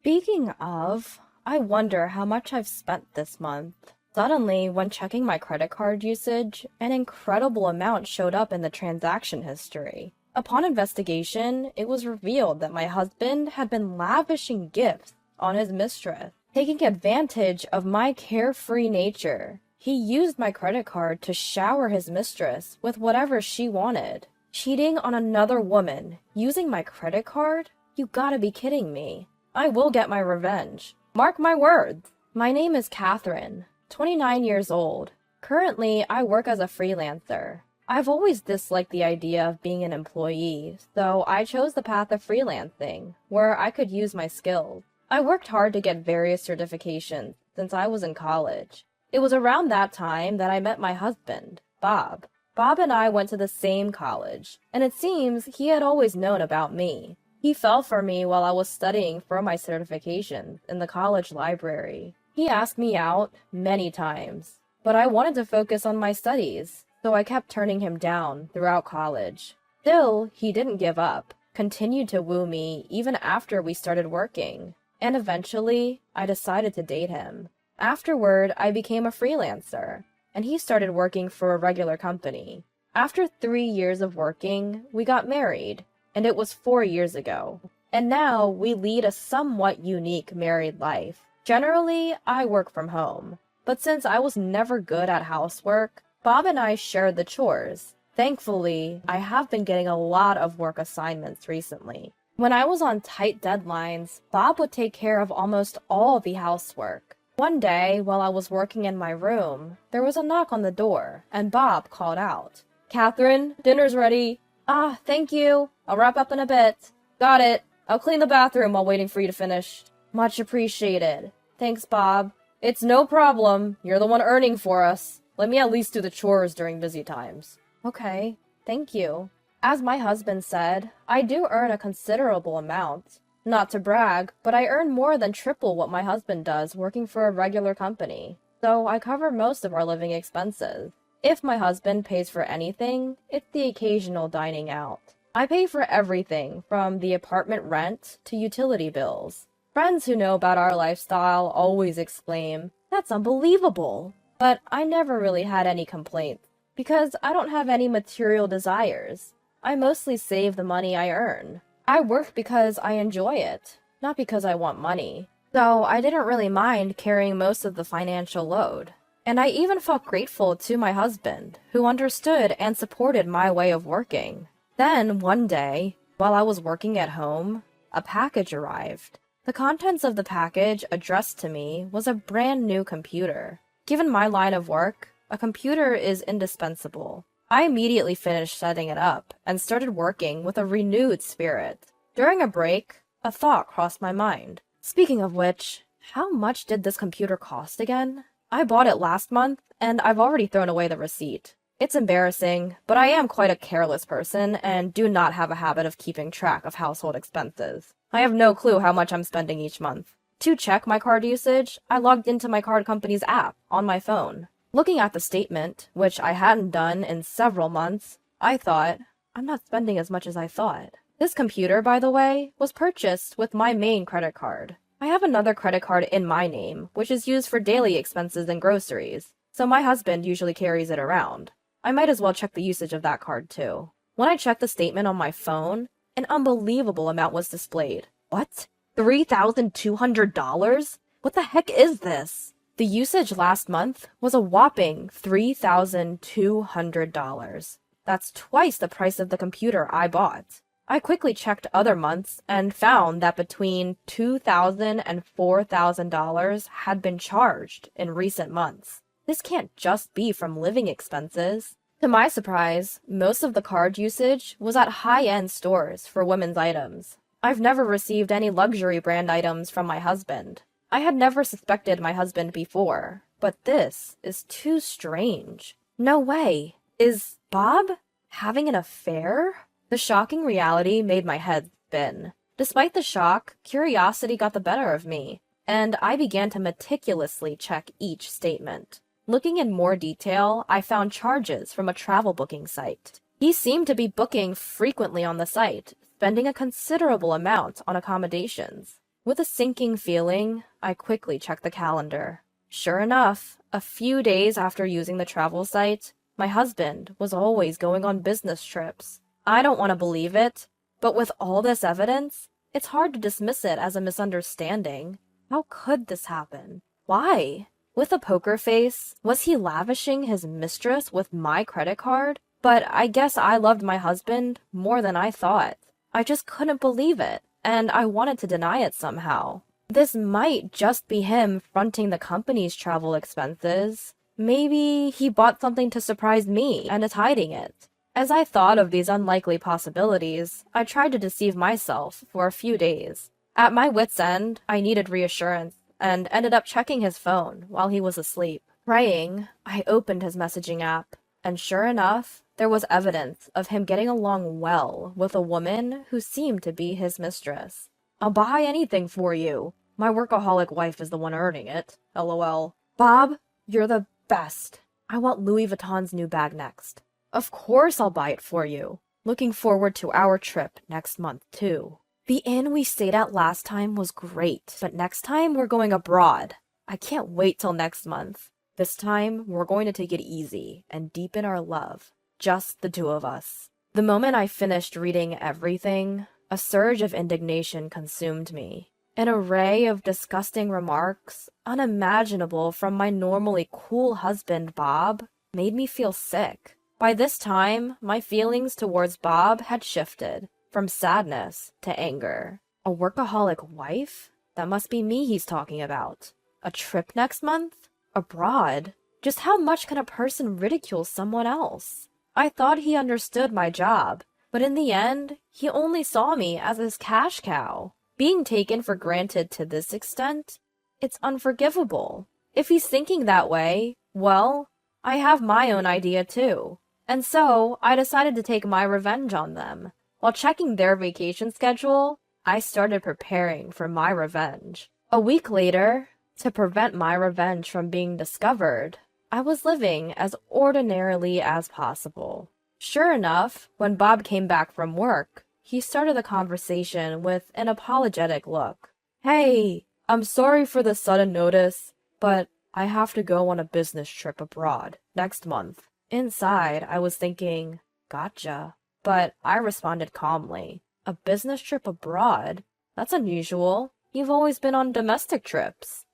Speaking of, I wonder how much I've spent this month. Suddenly, when checking my credit card usage, an incredible amount showed up in the transaction history. Upon investigation, it was revealed that my husband had been lavishing gifts on his mistress, taking advantage of my carefree nature. He used my credit card to shower his mistress with whatever she wanted. Cheating on another woman using my credit card? You gotta be kidding me. I will get my revenge. Mark my words. My name is Catherine, 29 years old. Currently, I work as a freelancer. I've always disliked the idea of being an employee, so I chose the path of freelancing, where I could use my skills. I worked hard to get various certifications since I was in college. It was around that time that I met my husband, Bob. Bob and I went to the same college, and it seems he had always known about me. He fell for me while I was studying for my certifications in the college library. He asked me out many times, but I wanted to focus on my studies, so I kept turning him down throughout college. Still, he didn't give up, continued to woo me even after we started working, and eventually, I decided to date him. Afterward, I became a freelancer, and he started working for a regular company. After 3 years of working, we got married, and it was 4 years ago. And now we lead a somewhat unique married life. Generally, I work from home, but since I was never good at housework, Bob and I shared the chores. Thankfully, I have been getting a lot of work assignments recently. When I was on tight deadlines, Bob would take care of almost all the housework. One day, while I was working in my room, there was a knock on the door, and Bob called out, "Catherine, dinner's ready." "Ah, thank you. I'll wrap up in a bit." "Got it. I'll clean the bathroom while waiting for you to finish." "Much appreciated." "Thanks, Bob." "It's no problem. You're the one earning for us. Let me at least do the chores during busy times." "Okay, thank you." As my husband said, I do earn a considerable amount. Not to brag, but I earn more than triple what my husband does working for a regular company, so I cover most of our living expenses. If my husband pays for anything, it's the occasional dining out. I pay for everything from the apartment rent to utility bills. Friends who know about our lifestyle always exclaim, "That's unbelievable!" But I never really had any complaints, because I don't have any material desires. I mostly save the money I earn. I work because I enjoy it, not because I want money. So I didn't really mind carrying most of the financial load. And I even felt grateful to my husband, who understood and supported my way of working. Then, one day, while I was working at home, a package arrived. The contents of the package addressed to me was a brand new computer. Given my line of work, a computer is indispensable. I immediately finished setting it up and started working with a renewed spirit. During a break, a thought crossed my mind. Speaking of which, how much did this computer cost again? I bought it last month, and I've already thrown away the receipt. It's embarrassing, but I am quite a careless person and do not have a habit of keeping track of household expenses. I have no clue how much I'm spending each month. To check my card usage, I logged into my card company's app on my phone. Looking at the statement, which I hadn't done in several months, I thought, I'm not spending as much as I thought. This computer, by the way, was purchased with my main credit card. I have another credit card in my name, which is used for daily expenses and groceries, so my husband usually carries it around. I might as well check the usage of that card too. When I checked the statement on my phone, an unbelievable amount was displayed. What? $3,200? What the heck is this? The usage last month was a whopping $3,200. That's twice the price of the computer I bought. I quickly checked other months and found that between $2,000 and $4,000 had been charged in recent months. This can't just be from living expenses. To my surprise, most of the card usage was at high-end stores for women's items. I've never received any luxury brand items from my husband. I had never suspected my husband before, but this is too strange. No way. Is Bob having an affair? The shocking reality made my head spin. Despite the shock, curiosity got the better of me, and I began to meticulously check each statement. Looking in more detail, I found charges from a travel booking site. He seemed to be booking frequently on the site, spending a considerable amount on accommodations. With a sinking feeling, I quickly checked the calendar. Sure enough, a few days after using the travel site, my husband was always going on business trips. I don't want to believe it, but with all this evidence, it's hard to dismiss it as a misunderstanding. How could this happen? Why? With a poker face, was he lavishing his mistress with my credit card? But I guess I loved my husband more than I thought. I just couldn't believe it, and I wanted to deny it somehow. This might just be him fronting the company's travel expenses. Maybe he bought something to surprise me and is hiding it. As I thought of these unlikely possibilities, I tried to deceive myself for a few days. At my wit's end, I needed reassurance and ended up checking his phone while he was asleep. Praying, I opened his messaging app, and sure enough, there was evidence of him getting along well with a woman who seemed to be his mistress. "I'll buy anything for you. My workaholic wife is the one earning it. LOL. Bob, you're the best. I want Louis Vuitton's new bag next. Of course I'll buy it for you. Looking forward to our trip next month, too. The inn we stayed at last time was great, but next time we're going abroad. I can't wait till next month. This time, we're going to take it easy and deepen our love. Just the two of us." The moment I finished reading everything, a surge of indignation consumed me. An array of disgusting remarks, unimaginable from my normally cool husband, Bob, made me feel sick. By this time, my feelings towards Bob had shifted from sadness to anger. A workaholic wife? That must be me he's talking about. A trip next month? Abroad? Just how much can a person ridicule someone else? I thought he understood my job, but in the end, he only saw me as his cash cow. Being taken for granted to this extent? It's unforgivable. If he's thinking that way, well, I have my own idea too. And so, I decided to take my revenge on them. While checking their vacation schedule, I started preparing for my revenge. A week later, to prevent my revenge from being discovered, I was living as ordinarily as possible. Sure enough, when Bob came back from work, he started the conversation with an apologetic look. "Hey, I'm sorry for the sudden notice, but I have to go on a business trip abroad next month." Inside, I was thinking, gotcha. But I responded calmly. "A business trip abroad? That's unusual. You've always been on domestic trips."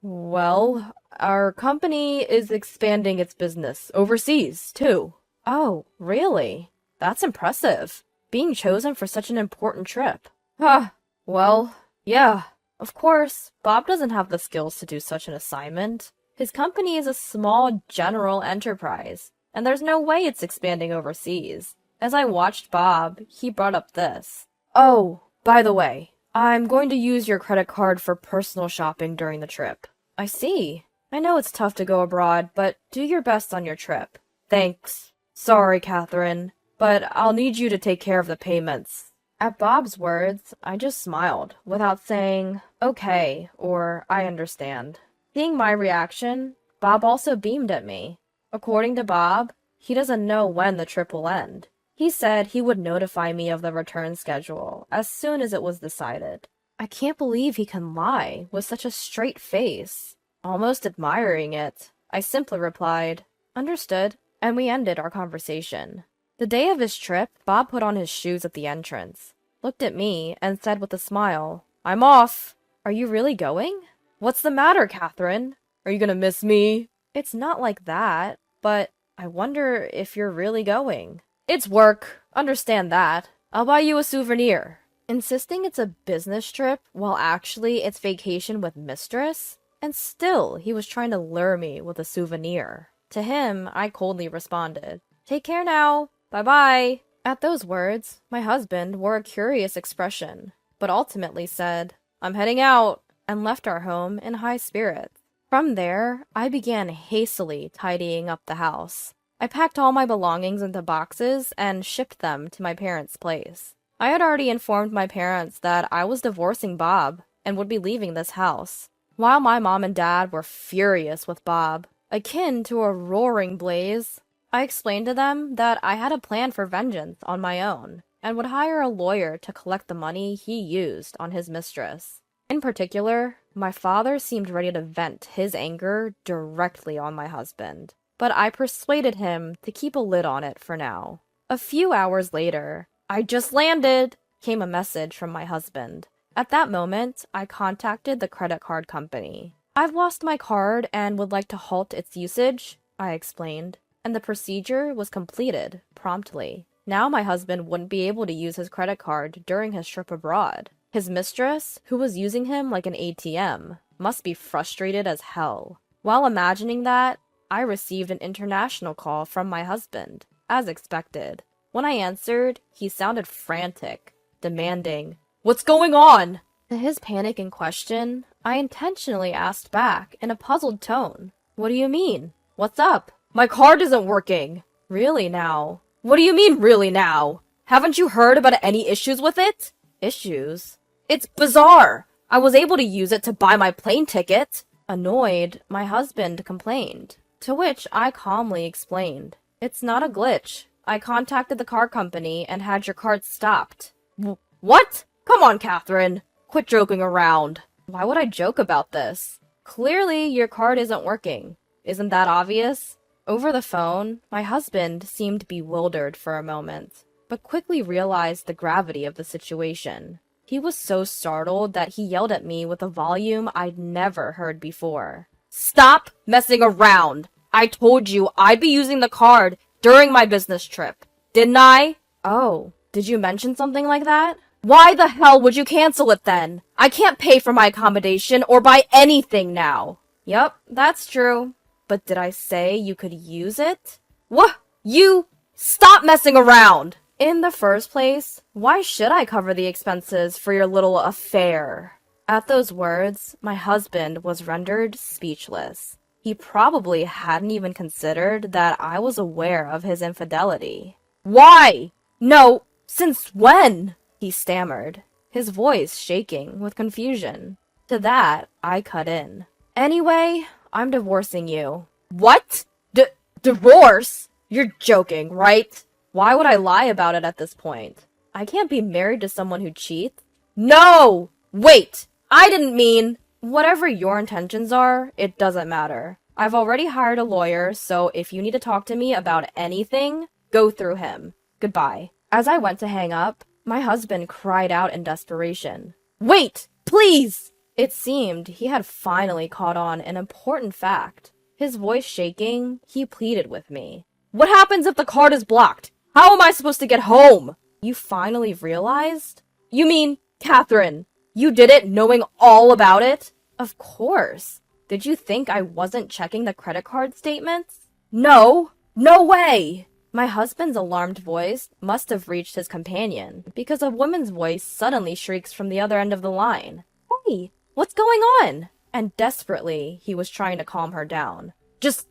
Well, our company is expanding its business overseas, too." "Oh, really? That's impressive. Being chosen for such an important trip." Well, yeah. Of course, Bob doesn't have the skills to do such an assignment. His company is a small general enterprise, and there's no way it's expanding overseas. As I watched Bob, he brought up this. "Oh, by the way, I'm going to use your credit card for personal shopping during the trip." "I see. I know it's tough to go abroad, but do your best on your trip." "Thanks. Sorry, Catherine, but I'll need you to take care of the payments." At Bob's words, I just smiled, without saying, "Okay," or "I understand." Seeing my reaction, Bob also beamed at me. According to Bob, he doesn't know when the trip will end. He said he would notify me of the return schedule as soon as it was decided. I can't believe he can lie with such a straight face. Almost admiring it, I simply replied, "Understood," and we ended our conversation. The day of his trip, Bob put on his shoes at the entrance, looked at me, and said with a smile, "I'm off." "Are you really going?" "What's the matter, Catherine? Are you gonna miss me?" "It's not like that, but I wonder if you're really going." "It's work. Understand that. I'll buy you a souvenir." Insisting it's a business trip while actually it's vacation with mistress? And still, he was trying to lure me with a souvenir. To him, I coldly responded, "Take care now. Bye-bye." At those words, my husband wore a curious expression, but ultimately said, "I'm heading out," and left our home in high spirits. From there, I began hastily tidying up the house. I packed all my belongings into boxes and shipped them to my parents' place. I had already informed my parents that I was divorcing Bob and would be leaving this house. While my mom and dad were furious with Bob, akin to a roaring blaze, I explained to them that I had a plan for vengeance on my own and would hire a lawyer to collect the money he used on his mistress. In particular, my father seemed ready to vent his anger directly on my husband, but I persuaded him to keep a lid on it for now. A few hours later, "I just landed," came a message from my husband. At that moment, I contacted the credit card company. "I've lost my card and would like to halt its usage," I explained, and the procedure was completed promptly. Now my husband wouldn't be able to use his credit card during his trip abroad. His mistress, who was using him like an ATM, must be frustrated as hell. While imagining that, I received an international call from my husband, as expected. When I answered, he sounded frantic, demanding, "What's going on?" To his panic in question, I intentionally asked back in a puzzled tone, "What do you mean? What's up?" "My card isn't working." "Really now?" "What do you mean, really now? Haven't you heard about any issues with it?" "Issues?" "It's bizarre. I was able to use it to buy my plane ticket." Annoyed, my husband complained, to which I calmly explained, "It's not a glitch. I contacted the car company and had your card stopped." "What? Come on, Catherine. Quit joking around." Why would I joke about this? Clearly, your card isn't working. Isn't that obvious? Over the phone, my husband seemed bewildered for a moment, but quickly realized the gravity of the situation. He was so startled that he yelled at me with a volume I'd never heard before. "Stop messing around! I told you I'd be using the card during my business trip, didn't I?" "Oh, did you mention something like that?" "Why the hell would you cancel it then? I can't pay for my accommodation or buy anything now." "Yep, that's true. But did I say you could use it?" "What? You? Stop messing around!" "In the first place, why should I cover the expenses for your little affair?" At those words, my husband was rendered speechless. He probably hadn't even considered that I was aware of his infidelity. "Why? No, since when?" he stammered, his voice shaking with confusion. To that, I cut in. "Anyway, I'm divorcing you." "What? Divorce? You're joking, right?" Why would I lie about it at this point? I can't be married to someone who cheats. "No! Wait! I didn't mean—" "Whatever your intentions are, it doesn't matter. I've already hired a lawyer, so if you need to talk to me about anything, go through him. Goodbye." As I went to hang up, my husband cried out in desperation, "Wait! Please!" It seemed he had finally caught on an important fact. His voice shaking, he pleaded with me. "What happens if the card is blocked? How am I supposed to get home?" "You finally realized?" "You mean, Catherine, you did it knowing all about it?" "Of course. Did you think I wasn't checking the credit card statements?" "No! No way!" My husband's alarmed voice must have reached his companion, because a woman's voice suddenly shrieks from the other end of the line. "Hey, what's going on?" And desperately, he was trying to calm her down. Just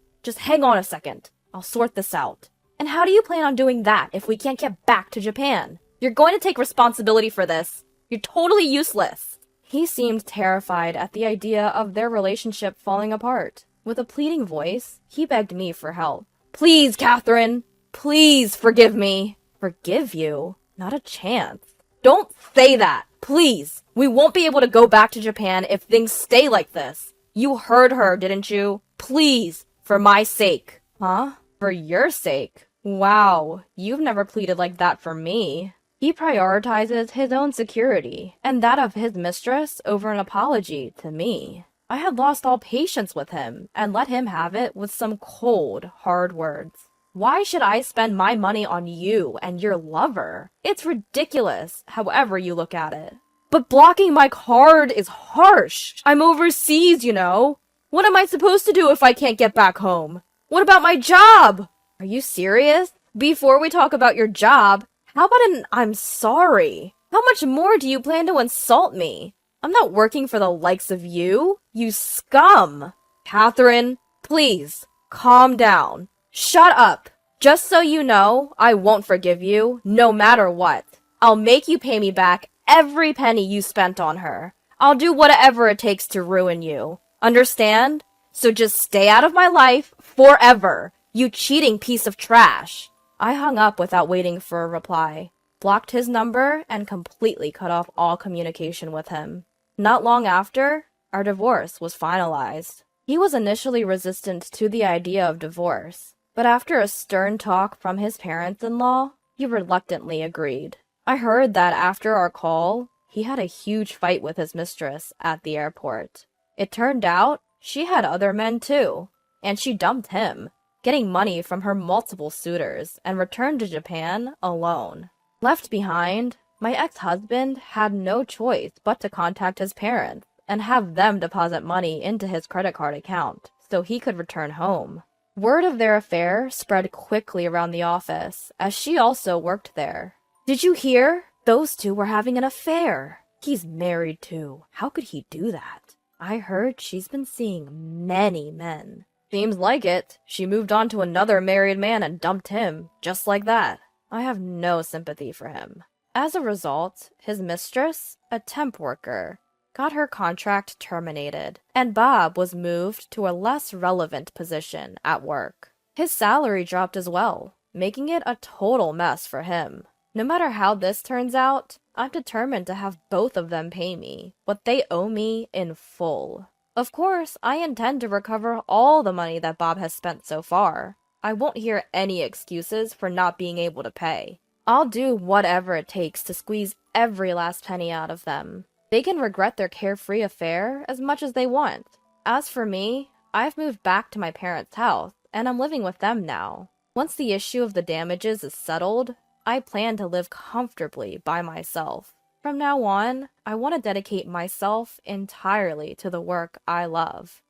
hang on a second. I'll sort this out." "And how do you plan on doing that if we can't get back to Japan? You're going to take responsibility for this. You're totally useless." He seemed terrified at the idea of their relationship falling apart. With a pleading voice, he begged me for help. "Please, Catherine! Please forgive me." "Forgive you? Not a chance." "Don't say that! Please! We won't be able to go back to Japan if things stay like this. You heard her, didn't you? Please, for my sake." "Huh? For your sake? Wow, you've never pleaded like that for me." He prioritizes his own security and that of his mistress over an apology to me. I had lost all patience with him and let him have it with some cold, hard words. Why should I spend my money on you and your lover? It's ridiculous, however you look at it. "But blocking my card is harsh. I'm overseas, you know. What am I supposed to do if I can't get back home? What about my job?" Are you serious? Before we talk about your job, how about an "I'm sorry"? How much more do you plan to insult me? I'm not working for the likes of you, you scum. "Catherine, please, calm down. Shut up. Just so you know, I won't forgive you, no matter what. I'll make you pay me back every penny you spent on her. I'll do whatever it takes to ruin you. Understand? So just stay out of my life forever, you cheating piece of trash." I hung up without waiting for a reply, blocked his number, and completely cut off all communication with him. Not long after, our divorce was finalized. He was initially resistant to the idea of divorce, but after a stern talk from his parents-in-law, he reluctantly agreed. I heard that after our call, he had a huge fight with his mistress at the airport. It turned out she had other men too, and she dumped him, getting money from her multiple suitors, and returned to Japan alone. Left behind, my ex-husband had no choice but to contact his parents and have them deposit money into his credit card account so he could return home. Word of their affair spread quickly around the office, as she also worked there. "Did you hear? Those two were having an affair. He's married too. How could he do that? I heard she's been seeing many men." "Seems like it. She moved on to another married man and dumped him, just like that." I have no sympathy for him. As a result, his mistress, a temp worker, got her contract terminated, and Bob was moved to a less relevant position at work. His salary dropped as well, making it a total mess for him. No matter how this turns out, I'm determined to have both of them pay me what they owe me in full. Of course, I intend to recover all the money that Bob has spent so far. I won't hear any excuses for not being able to pay. I'll do whatever it takes to squeeze every last penny out of them. They can regret their carefree affair as much as they want. As for me, I've moved back to my parents' house, and I'm living with them now. Once the issue of the damages is settled, I plan to live comfortably by myself. From now on, I want to dedicate myself entirely to the work I love.